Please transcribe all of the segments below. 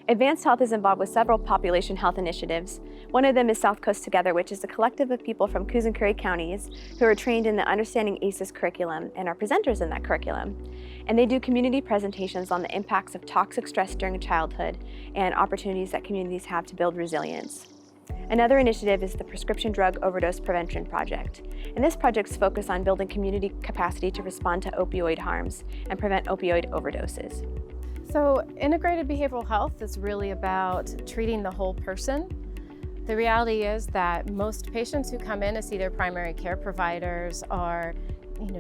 Advanced Health is involved with several population health initiatives. One of them is South Coast Together, which is a collective of people from Coos and Curry counties who are trained in the Understanding ACEs curriculum and are presenters in that curriculum. And they do community presentations on the impacts of toxic stress during childhood and opportunities that communities have to build resilience. Another initiative is the Prescription Drug Overdose Prevention Project. And this project's focused on building community capacity to respond to opioid harms and prevent opioid overdoses. So integrated behavioral health is really about treating the whole person. The reality is that most patients who come in to see their primary care providers are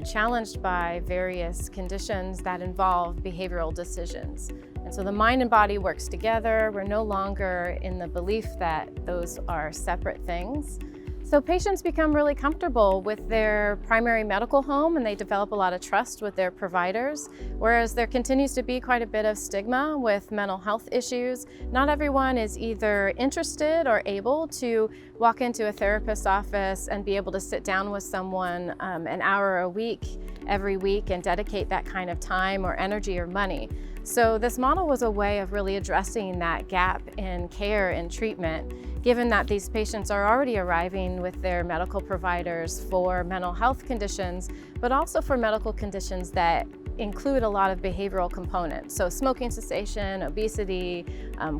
challenged by various conditions that involve behavioral decisions. And so the mind and body works together. We're no longer in the belief that those are separate things. So patients become really comfortable with their primary medical home and they develop a lot of trust with their providers, whereas there continues to be quite a bit of stigma with mental health issues. Not everyone is either interested or able to walk into a therapist's office and be able to sit down with someone an hour a week, every week, and dedicate that kind of time or energy or money. So this model was a way of really addressing that gap in care and treatment, given that these patients are already arriving with their medical providers for mental health conditions, but also for medical conditions that include a lot of behavioral components. So smoking cessation, obesity,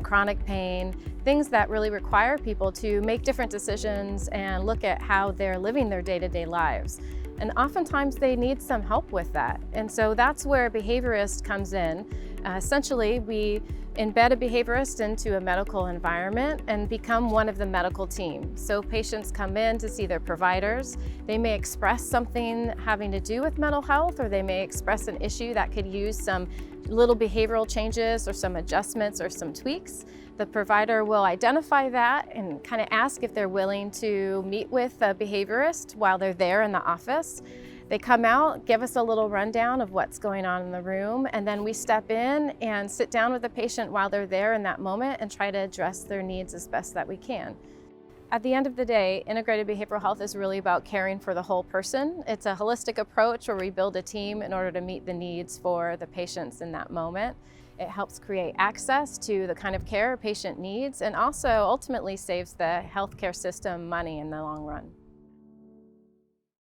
chronic pain, things that really require people to make different decisions and look at how they're living their day-to-day lives. And oftentimes they need some help with that. And so that's where a behaviorist comes in. Essentially, we embed a behaviorist into a medical environment and become one of the medical team. So patients come in to see their providers. They may express something having to do with mental health, or they may express an issue that could use some little behavioral changes or some adjustments or some tweaks. The provider will identify that and kind of ask if they're willing to meet with a behaviorist while they're there in the office. They come out, give us a little rundown of what's going on in the room, and then we step in and sit down with the patient while they're there in that moment and try to address their needs as best that we can. At the end of the day, integrated behavioral health is really about caring for the whole person. It's a holistic approach where we build a team in order to meet the needs for the patients in that moment. It helps create access to the kind of care a patient needs and also ultimately saves the healthcare system money in the long run.